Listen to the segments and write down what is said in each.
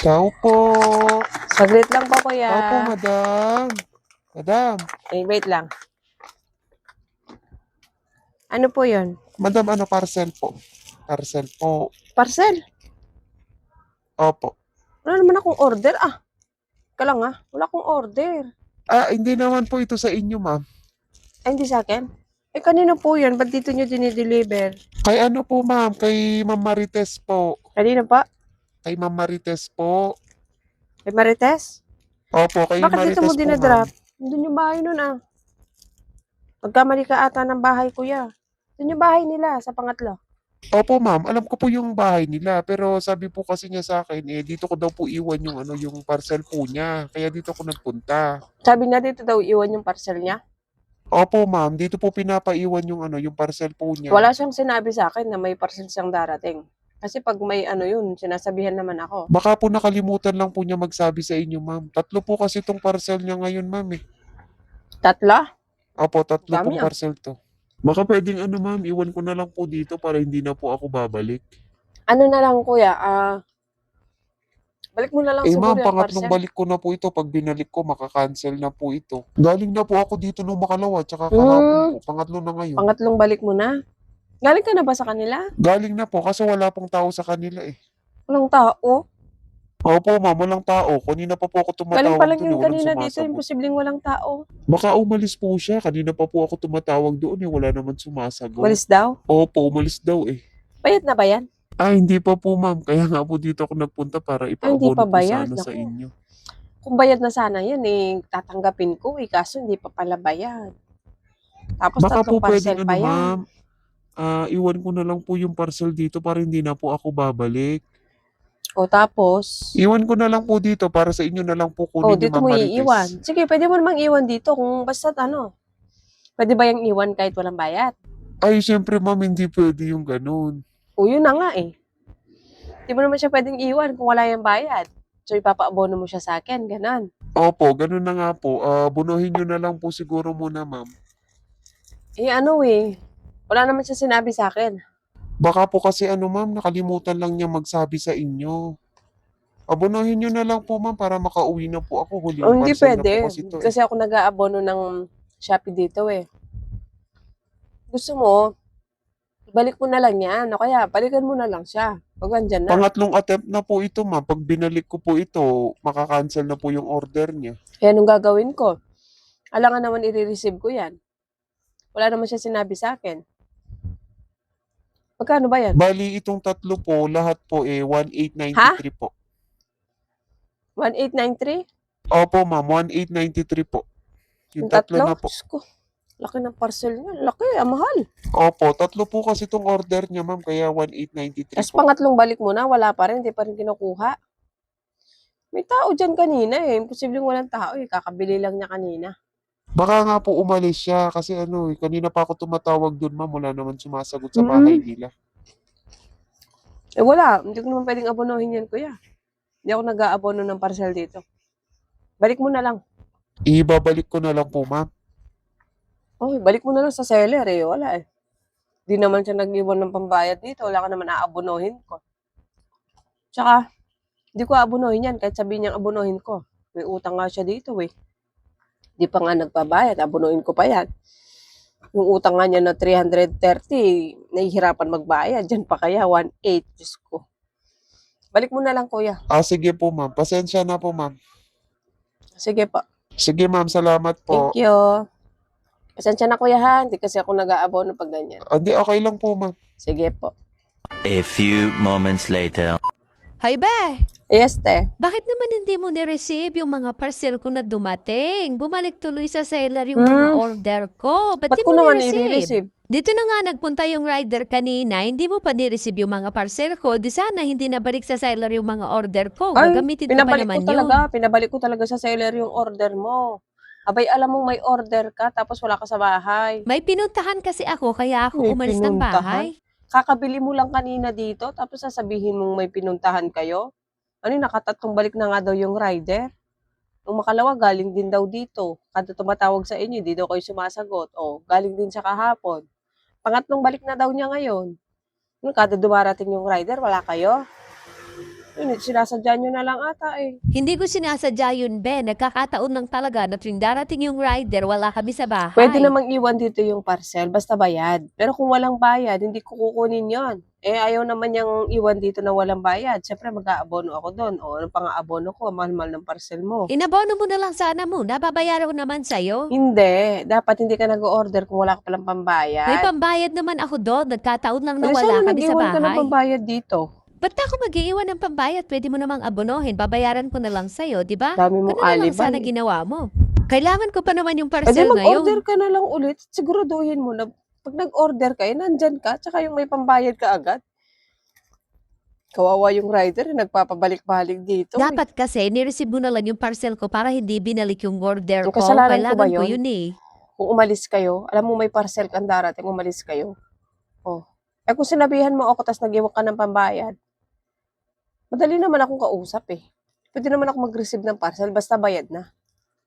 Tao po. Saglit lang po, kuya. Opo, madam. Madam. Wait lang. Ano po yun? Madam, ano, parcel po. Parcel po. Parcel? Opo. Wala naman akong order. Wala akong order. Hindi naman po ito sa inyo, ma'am. Ay, hindi sa akin? Kanino po yun? Ba't dito nyo dinideliver? Kay ano po, ma'am? Kay Ma'am Marites po. Kanino pa? Kay Ma'am Marites po. Kay Marites? Opo, kay Bakit Marites dito mo po, dinadrop? ma'am. Doon yung bahay nun Magkamali ka ata ng bahay, kuya. Doon yung bahay nila, sa pangatlo. Opo, ma'am. Alam ko po yung bahay nila. Pero sabi po kasi niya sa akin, dito ko daw po iwan yung, yung parcel po niya. Kaya dito ko nagpunta. Sabi niya dito daw iwan yung parcel niya. Opo, ma'am. Dito po pinapaiwan yung, yung parcel po niya. Wala siyang sinabi sa akin na may parcel siyang darating. Kasi pag may yun, sinasabihan naman ako. Baka po nakalimutan lang po niya magsabi sa inyo, ma'am. 3 po kasi itong parcel niya ngayon, ma'am. Tatlo? Opo, 3 Dami, pong parcel to. Baka pwedeng ma'am, iwan ko na lang po dito para hindi na po ako babalik. Ano na lang, kuya, balik mo na lang siguro Ma'am, yung pangatlong parcel. balik ko na po ito. Pag binalik ko, makakancel na po ito. Galing na po ako dito nung makalawa, tsaka kahapon po. Pangatlo na ngayon. Pangatlong balik mo na? Galing ka na ba sa kanila? Galing na po, kasi wala pong tao sa kanila eh. Walang tao? Opo, ma'am, walang tao. Kanina pa po ako Galing pa tumatawag lang doon, yung walang kanina dito, sumasagot. imposibleng walang tao. Baka umalis po siya. Kanina pa po ako tumatawag doon wala naman sumasagot. Malis daw? Opo, umalis daw eh. Bayad na ba yan? Hindi pa po, ma'am. Kaya nga po dito ako nagpunta para hindi ipaabono pa po bayad. sana sa Naku. inyo. Kung bayad na sana yan, tatanggapin ko kaso hindi pa pala bayad. Tapos Baka po tatlong parcel pwedeng pa yan. ma'am, iwan ko na lang po yung parcel dito para hindi na po ako babalik. O tapos? Iwan ko na lang po dito para sa inyo na lang po kunin ni Dito Ma'am mo Marites. iiwan. Sige, pwede mo namang iwan dito kung basta Pwede ba yung iwan kahit walang bayad? Ay, syempre ma'am, hindi pwede yung ganun. Yun na nga eh. Hindi mo naman siya pwedeng iwan kung wala yung bayad. So, ipapaabono mo siya sa akin, ganon. Opo, ganun na nga po. Bunuhin nyo na lang po siguro muna, ma'am. Wala naman siya sinabi sa akin. Baka po kasi ma'am, nakalimutan lang niya magsabi sa inyo. Abunuhin nyo na lang po, ma'am, para makauwi na po ako. Huling Hindi parcel na pwede. po kasi ito Kasi ako nag-aabono ng Shopee dito Gusto mo, balik mo na lang yan. O kaya, balikan mo na lang siya. Pag andyan na. Pangatlong attempt na po ito, ma'am. Pag binalik ko po ito, makakancel na po yung order niya. Kaya anong gagawin ko? Alangan naman i-receive ko yan. Wala naman siya sinabi sa akin. Magkano ba yan? Bali, itong 3 po, lahat po 1893 po. 1893? Opo, ma'am. 1893 po. Yung 3 na po. Diyos ko. Laki ng parcel niya. Laki, mahal. Opo, 3 po kasi itong order niya, ma'am. Kaya 1893 Tapos po. pangatlong balik mo na, wala pa rin. Hindi pa rin kinukuha. May tao dyan kanina Imposibleng walang tao Kakabili lang niya kanina. Baka nga po umalis siya kasi kanina pa ako tumatawag doon, ma'am. Wala naman sumasagot sa bahay nila. Wala. Hindi ko naman pwedeng abonohin yan, kuya. Hindi ako nag-aabono ng parcel dito. Balik mo na lang. Ibabalik ko na lang po, ma'am. Balik mo na lang sa seller Wala Di naman siya nag-iwan ng pambayad dito. Wala ka naman aabonohin ko. Tsaka, hindi ko aabonohin yan kahit sabihin niyang abonohin ko. May utang nga siya dito Di pa nga nagpabayad. Abonohin ko pa yan. Yung utang nga niya na 330, nahihirapan magbayad. Diyan pa kaya 1.8. Diyos ko. Balik mo na lang, kuya. Sige po, ma'am. Pasensya na po, ma'am. Sige po. Sige, ma'am. Salamat po. Thank you. Pasensya na, kuya, ha? Hindi kasi ako nag-aabono pag ganyan. Hindi, okay lang po, ma'am. Sige po. A few moments later. Hay be! Yes, te. Bakit naman hindi mo ni-receive yung mga parcel ko na dumating? Bumalik tuloy sa seller yung mga order ko. Ba't Ba't di ko mo naman ni-receive? i-receive? Dito na nga nagpunta yung rider kanina, hindi mo pa ni-receive yung mga parcel ko. Di sana hindi nabalik sa seller yung mga order ko. Gagamitin ko pa pinabalik naman ko talaga. Pinabalik ko talaga sa seller yung order mo. Abay, alam mong may order ka tapos wala ka sa bahay. May pinuntahan kasi ako kaya ako May umalis ng pinuntahan? bahay. Kakabili mo lang kanina dito tapos sasabihin mong may pinuntahan kayo? Nakatatlong balik na nga daw yung rider. Nung makalawa, galing din daw dito. Kada tumatawag sa inyo, di daw kayo sumasagot. Galing din siya kahapon. Pangatlong balik na daw niya ngayon. Kada dumarating yung rider, wala kayo. Yun, sinasadya nyo na lang ata eh. Hindi ko sinasadya yun, Ben. Nagkakataon lang talaga na tuwing darating yung rider, wala kami sa bahay. Pwede namang iwan dito yung parcel, basta bayad. Pero kung walang bayad, hindi ko kukunin yon. Eh, ayaw naman niyang iwan dito na walang bayad. Siyempre, mag-aabono ako doon. O, ano pa nga abono ko? Ang mahal-mahal ng parcel mo. Inabono mo na lang sana mo. Nababayaran ko naman sa'yo. Hindi. Dapat hindi ka nag-order kung wala ka palang pambayad. May pambayad naman ako doon. Nagkataon lang na Eh, wala sana kami sa nag-iwan ka ng bahay. pambayad dito. Ba't ako mag-iiwan ng pambayad? Pwede mo namang abonohin. Babayaran ko na lang sa'yo, di ba? Dami mong Ano na lang alibay. sana ginawa mo? Kailangan ko pa naman yung Pwede parcel mag-order ngayon. ka na lang ulit. Siguraduhin mo na pag nag-order ka, nandyan ka, tsaka yung may pambayad ka agad. Kawawa yung rider, nagpapabalik-balik dito. Dapat kasi, nireceive mo na lang yung parcel ko para hindi binalik yung order Yung ko. kasalanan ko Kailangan ba ko yun? yun eh. Kung umalis kayo, alam mo may parcel kang darating, umalis kayo. Oh. Eh kung sinabihan mo ako, tas nag-iwan ka ng pambayad, madali naman akong kausap eh. Pwede naman ako mag-receive ng parcel, basta bayad na.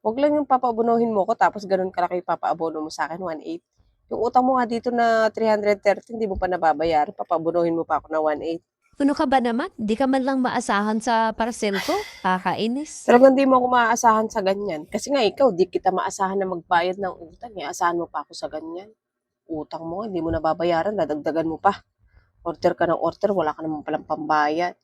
Huwag lang yung papaabonohin mo ko, tapos ganun kalaki papaabono mo sa akin, 1.8. Yung utang mo nga dito na 330, hindi mo pa nababayar, papaabonohin mo pa ako na 1.8. Ano ka ba naman? Di ka man lang maasahan sa parcel ko? Kakainis. Talagang di mo ako maaasahan sa ganyan. Kasi nga ikaw, di kita maasahan na magbayad ng utang. Asahan mo pa ako sa ganyan. Utang mo, hindi mo nababayaran, dadagdagan mo pa. Order ka ng order, wala ka naman palang pambayad.